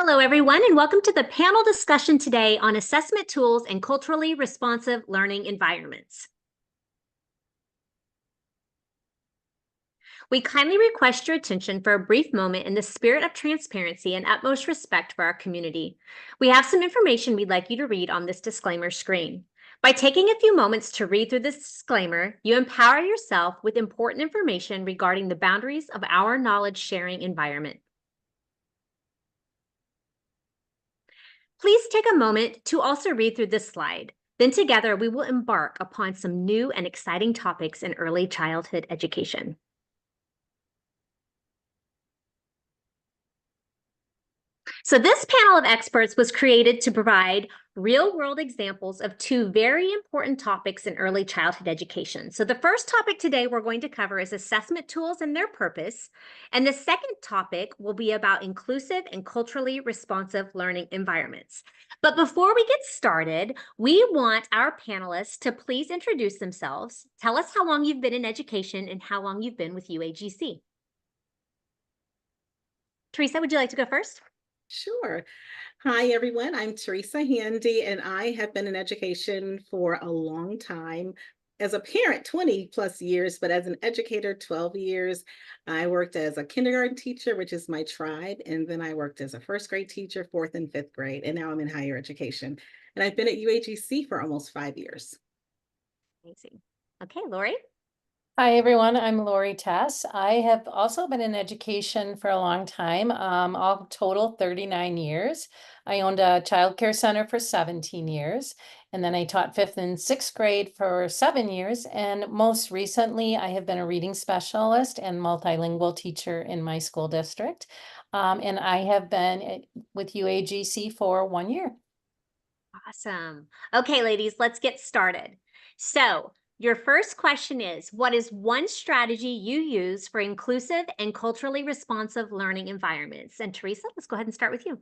Hello, everyone, and welcome to the panel discussion today on assessment tools and culturally responsive learning environments. We kindly request your attention for a brief moment in the spirit of transparency and utmost respect for our community. We have some information we'd like you to read on this disclaimer screen. By taking a few moments to read through this disclaimer, you empower yourself with important information regarding the boundaries of our knowledge sharing environment. Please take a moment to also read through this slide. Then together we will embark upon some new and exciting topics in early childhood education. So this panel of experts was created to provide real-world examples of two very important topics in early childhood education. So the first topic today we're going to cover is assessment tools and their purpose. And the second topic will be about inclusive and culturally responsive learning environments. But before we get started, we want our panelists to please introduce themselves, tell us how long you've been in education and how long you've been with UAGC. Teresa, would you like to go first? Sure. Hi, everyone. I'm Teresa Handy, and I have been in education for a long time. As a parent, 20 plus years, but as an educator, 12 years. I worked as a kindergarten teacher, which is my tribe, and then I worked as a first grade teacher, fourth and fifth grade, and now I'm in higher education. And I've been at UAGC for almost 5 years. Amazing. Okay, Lori? Hi, everyone. I'm Lori Tess. I have also been in education for a long time, all total 39 years. I owned a childcare center for 17 years, and then I taught fifth and sixth grade for 7 years. And most recently, I have been a reading specialist and multilingual teacher in my school district. And I have been with UAGC for 1 year. Awesome. Okay, ladies, let's get started. So your first question is, what is one strategy you use for inclusive and culturally responsive learning environments? And Teresa, let's go ahead and start with you.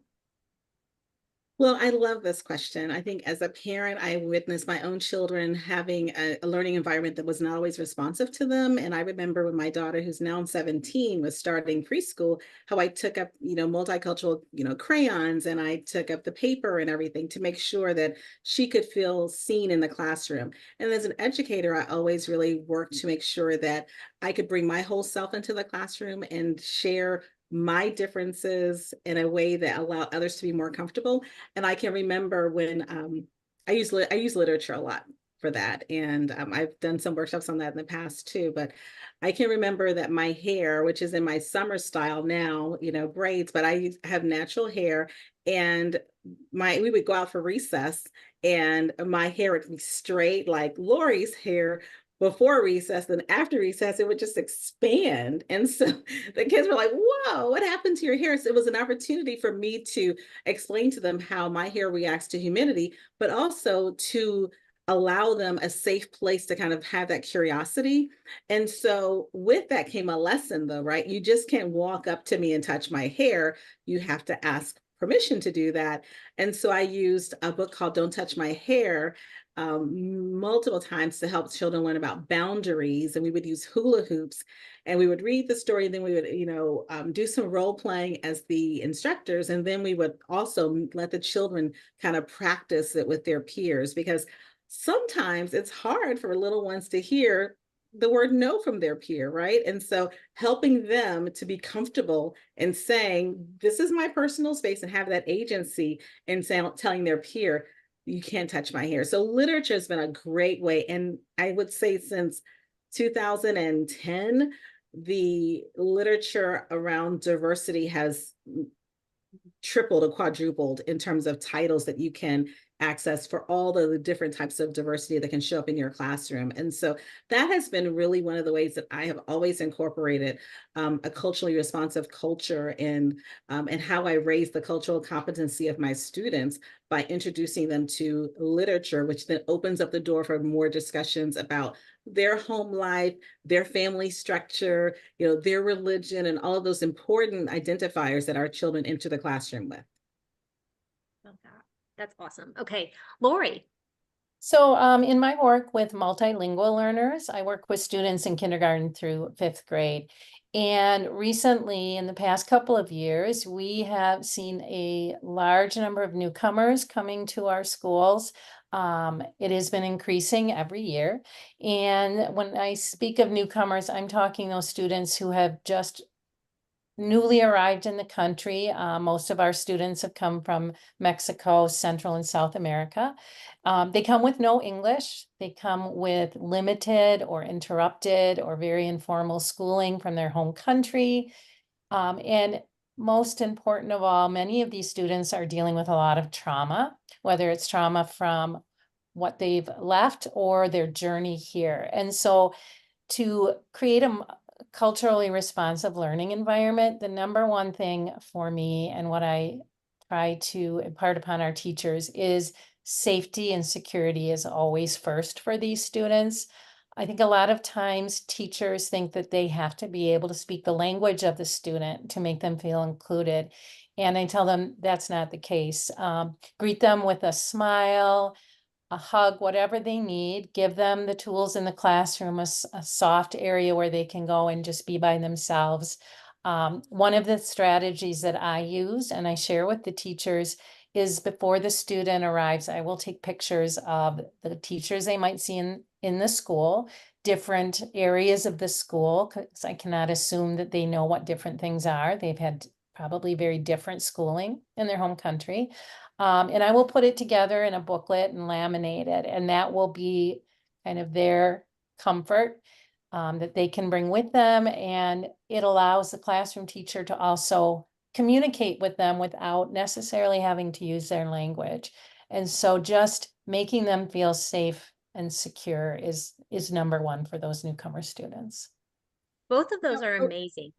Well, I love this question. I think as a parent, I witnessed my own children having a learning environment that was not always responsive to them. And I remember when my daughter, who's now 17, was starting preschool, how I took up, multicultural, crayons, and I took up the paper and everything to make sure that she could feel seen in the classroom. And as an educator, I always really worked to make sure that I could bring my whole self into the classroom and share my differences in a way that allowed others to be more comfortable. And I can remember when I use literature a lot for that, and I've done some workshops on that in the past too. But I can remember that my hair, which is in my summer style now, braids, but I have natural hair, and we would go out for recess, and my hair would be straight like Lori's hair before recess, and after recess, it would just expand. And so the kids were like, whoa, what happened to your hair? So it was an opportunity for me to explain to them how my hair reacts to humidity, but also to allow them a safe place to kind of have that curiosity. And so with that came a lesson though, right? You just can't walk up to me and touch my hair. You have to ask permission to do that. And so I used a book called Don't Touch My Hair multiple times to help children learn about boundaries. And we would use hula hoops, and we would read the story, and then we would do some role playing as the instructors, and then we would also let the children kind of practice it with their peers, because sometimes it's hard for little ones to hear the word no from their peer, right? And so helping them to be comfortable in saying, this is my personal space, and have that agency in telling their peer, you can't touch my hair. So literature has been a great way. And I would say since 2010, the literature around diversity has tripled or quadrupled in terms of titles that you can access for all the different types of diversity that can show up in your classroom. And so that has been really one of the ways that I have always incorporated a culturally responsive culture and how I raise the cultural competency of my students by introducing them to literature, which then opens up the door for more discussions about their home life, their family structure, their religion, and all of those important identifiers that our children enter the classroom with. Love that. That's awesome. Okay, Lori. So in my work with multilingual learners, I work with students in kindergarten through fifth grade. And recently, in the past couple of years, we have seen a large number of newcomers coming to our schools. It has been increasing every year. And when I speak of newcomers, I'm talking those students who have just newly arrived in the country. Most of our students have come from Mexico, Central and South America. They come with no English. They come with limited or interrupted or very informal schooling from their home country. And most important of all, many of these students are dealing with a lot of trauma, whether it's trauma from what they've left or their journey here. And so to create a culturally responsive learning environment, the number one thing for me and what I try to impart upon our teachers is safety and security is always first for these students. I think a lot of times teachers think that they have to be able to speak the language of the student to make them feel included. And I tell them that's not the case. Greet them with a smile, a hug, whatever they need, give them the tools in the classroom, a soft area where they can go and just be by themselves. One of the strategies that I use and I share with the teachers is before the student arrives, I will take pictures of the teachers they might see in the school, different areas of the school, because I cannot assume that they know what different things are. They've had probably very different schooling in their home country. And I will put it together in a booklet and laminate it, and that will be kind of their comfort that they can bring with them. And it allows the classroom teacher to also communicate with them without necessarily having to use their language. And so just making them feel safe and secure is number one for those newcomer students. Both of those Now, are amazing.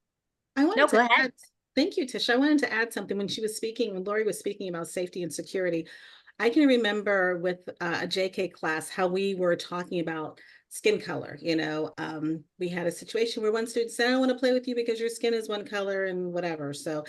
I No, wanted go to ahead. add, thank you, Tisha. I wanted to add something when she was speaking, when Lori was speaking about safety and security. I can remember with a JK class how we were talking about skin color. We had a situation where one student said, I don't want to play with you because your skin is one color and whatever. So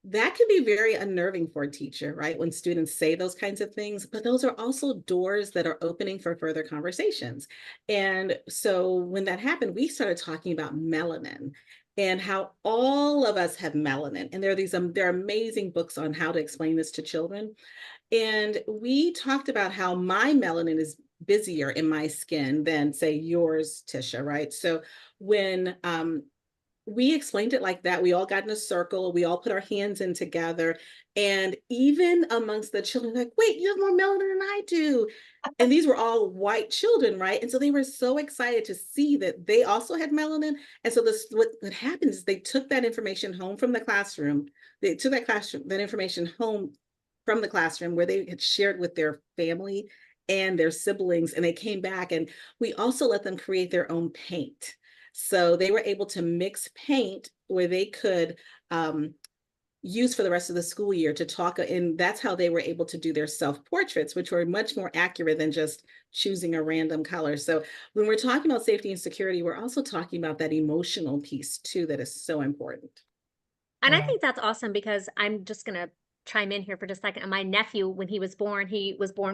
that can be very unnerving for a teacher, right? When students say those kinds of things, but those are also doors that are opening for further conversations. And so when that happened, we started talking about melanin and how all of us have melanin. And there are amazing books on how to explain this to children. And we talked about how my melanin is busier in my skin than say yours, Tisha, right? So when we explained it like that. We all got in a circle. We all put our hands in together. And even amongst the children, like, wait, you have more melanin than I do. And these were all white children, right? And so they were so excited to see that they also had melanin. And so what happened is they took that information home from the classroom. They took that information home from the classroom where they had shared with their family and their siblings. And they came back and we also let them create their own paint. So they were able to mix paint where they could use for the rest of the school year to talk. And that's how they were able to do their self-portraits, which were much more accurate than just choosing a random color. So when we're talking about safety and security, we're also talking about that emotional piece too, that is so important. And I Yeah. think that's awesome because I'm just going to chime in here for just a second. And my nephew, when he was born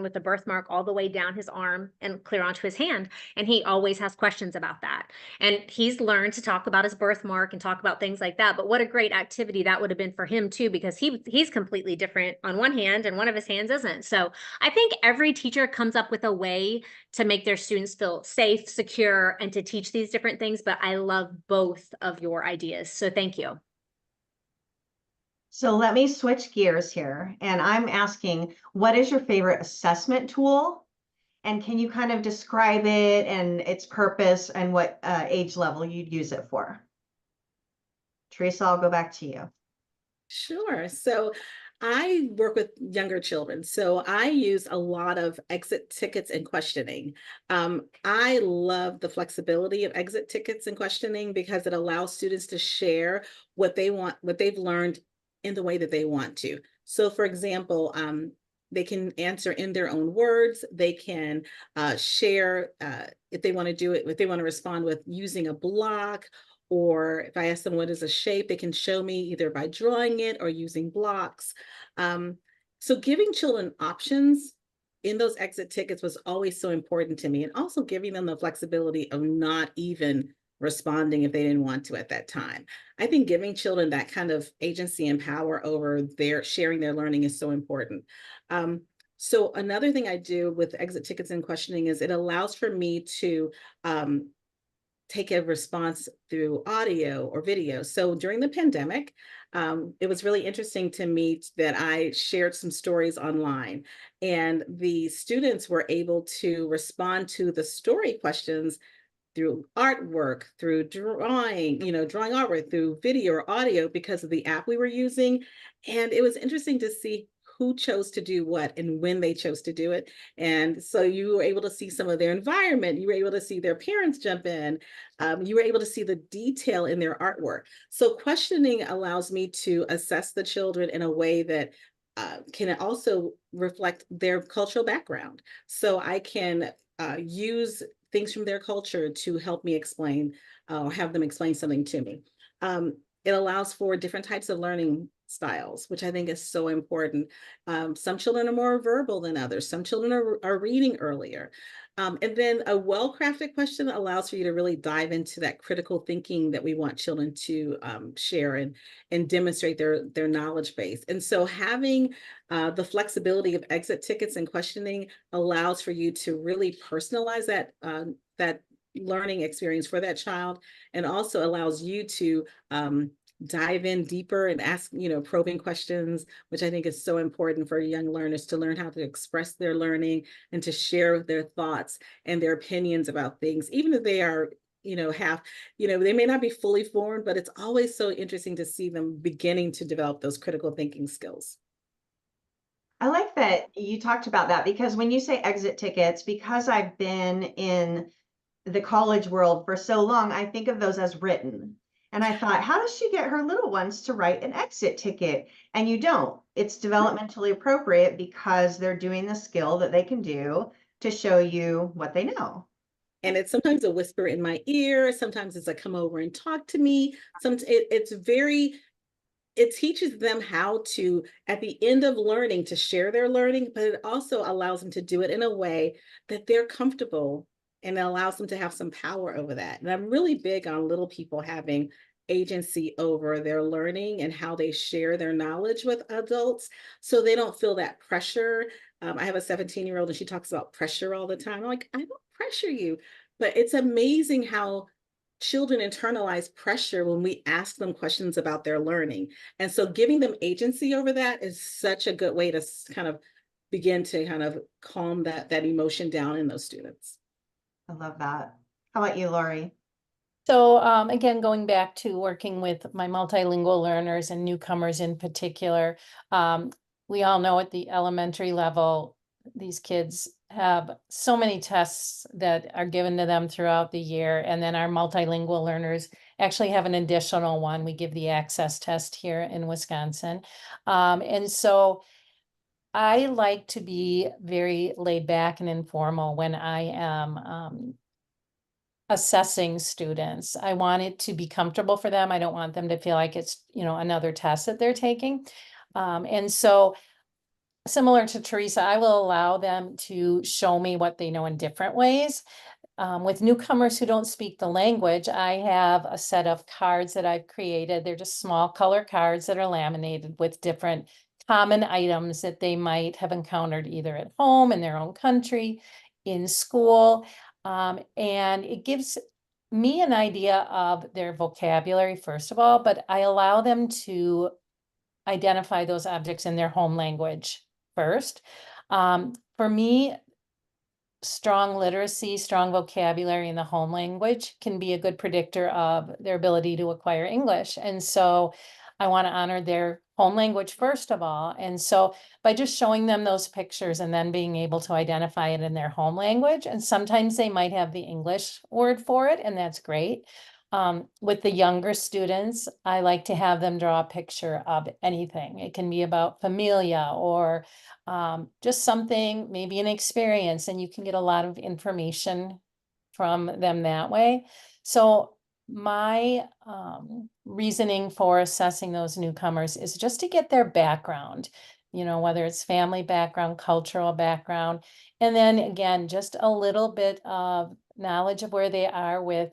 with a birthmark all the way down his arm and clear onto his hand. And he always has questions about that. And he's learned to talk about his birthmark and talk about things like that. But what a great activity that would have been for him too, because he's completely different on one hand and one of his hands isn't. So I think every teacher comes up with a way to make their students feel safe, secure, and to teach these different things. But I love both of your ideas. So thank you. So let me switch gears here. And I'm asking, what is your favorite assessment tool? And can you kind of describe it and its purpose and what age level you'd use it for? Teresa, I'll go back to you. Sure. So I work with younger children. So I use a lot of exit tickets and questioning. I love the flexibility of exit tickets and questioning because it allows students to share what they want, what they've learned in the way that they want to. So for example, they can answer in their own words. They can share if they want to do it, if they want to respond with using a block, or if I ask them what is a shape, they can show me either by drawing it or using blocks. So giving children options in those exit tickets was always so important to me, and also giving them the flexibility of not even responding if they didn't want to at that time. I think giving children that kind of agency and power over their sharing their learning is so important. So another thing I do with exit tickets and questioning is it allows for me to take a response through audio or video. So during the pandemic, it was really interesting to me that I shared some stories online, and the students were able to respond to the story questions through artwork, through drawing, drawing artwork, through video or audio because of the app we were using. And it was interesting to see who chose to do what and when they chose to do it. And so you were able to see some of their environment. You were able to see their parents jump in. You were able to see the detail in their artwork. So questioning allows me to assess the children in a way that can also reflect their cultural background. So I can use things from their culture to help me explain or have them explain something to me. It allows for different types of learning styles, which I think is so important. Some children are more verbal than others. Some children are reading earlier. And then a well-crafted question allows for you to really dive into that critical thinking that we want children to share and demonstrate their knowledge base. And so having the flexibility of exit tickets and questioning allows for you to really personalize that learning experience for that child, and also allows you to dive in deeper and ask, probing questions, which I think is so important for young learners to learn how to express their learning and to share their thoughts and their opinions about things, even if they are, they may not be fully formed, but it's always so interesting to see them beginning to develop those critical thinking skills. I like that you talked about that, because when you say exit tickets, because I've been in the college world for so long, I think of those as written. And I thought, how does she get her little ones to write an exit ticket? And you don't. It's developmentally appropriate because they're doing the skill that they can do to show you what they know. And it's sometimes a whisper in my ear. Sometimes it's a come over and talk to me. It teaches them how to, at the end of learning, to share their learning, but it also allows them to do it in a way that they're comfortable, and it allows them to have some power over that. And I'm really big on little people having agency over their learning and how they share their knowledge with adults, so they don't feel that pressure. I have a 17-year-old and she talks about pressure all the time. I'm like, I don't pressure you, but it's amazing how children internalize pressure when we ask them questions about their learning. And so giving them agency over that is such a good way to kind of begin to kind of calm that emotion down in those students. I love that. How about you, Lori? So again, going back to working with my multilingual learners and newcomers in particular, we all know at the elementary level, these kids have so many tests that are given to them throughout the year. And then our multilingual learners actually have an additional one. We give the access test here in Wisconsin. And so I like to be very laid back and informal when I am assessing students. I want it to be comfortable for them. I don't want them to feel like it's, another test that they're taking. And so similar to Teresa, I will allow them to show me what they know in different ways. With newcomers who don't speak the language, I have a set of cards that I've created. They're just small color cards that are laminated with different common items that they might have encountered either at home, in their own country, in school. And it gives me an idea of their vocabulary, first of all, but I allow them to identify those objects in their home language first. For me, strong literacy, strong vocabulary in the home language can be a good predictor of their ability to acquire English. And so I want to honor their home language first of all. And so by just showing them those pictures and then being able to identify it in their home language, and sometimes they might have the English word for it, and that's great. With the younger students, I like to have them draw a picture of anything. It can be about familia or just something, maybe an experience, and you can get a lot of information from them that way. So my reasoning for assessing those newcomers is just to get their background, whether it's family background, cultural background, and then again, just a little bit of knowledge of where they are with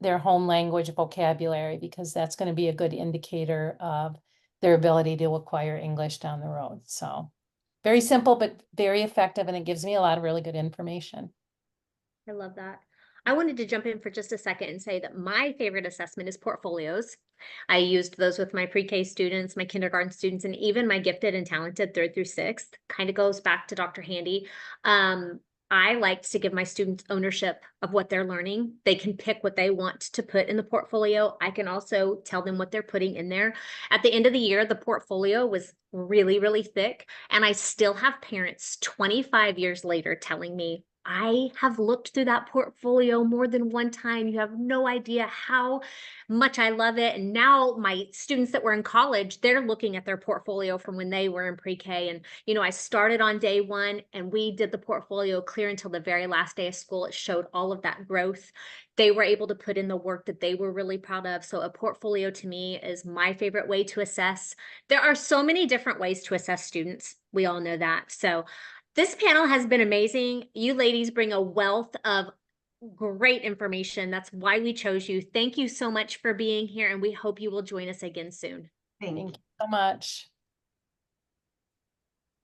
their home language vocabulary, because that's going to be a good indicator of their ability to acquire English down the road. So very simple, but very effective, and it gives me a lot of really good information. I love that. I wanted to jump in for just a second and say that my favorite assessment is portfolios. I used those with my pre-K students, my kindergarten students, and even my gifted and talented 3rd through 6th. Kind of goes back to Dr. Handy. I like to give my students ownership of what they're learning. They can pick what they want to put in the portfolio. I can also tell them what they're putting in there. At the end of the year, the portfolio was really, really thick. And I still have parents 25 years later telling me, I have looked through that portfolio more than one time. You have no idea how much I love it. And now my students that were in college, they're looking at their portfolio from when they were in pre-K. And, you know, I started on day 1 and we did the portfolio clear until the very last day of school. It showed all of that growth. They were able to put in the work that they were really proud of. So a portfolio to me is my favorite way to assess. There are so many different ways to assess students. We all know that. So this panel has been amazing. You ladies bring a wealth of great information. That's why we chose you. Thank you so much for being here, and we hope you will join us again soon. Thank you. Thank you so much.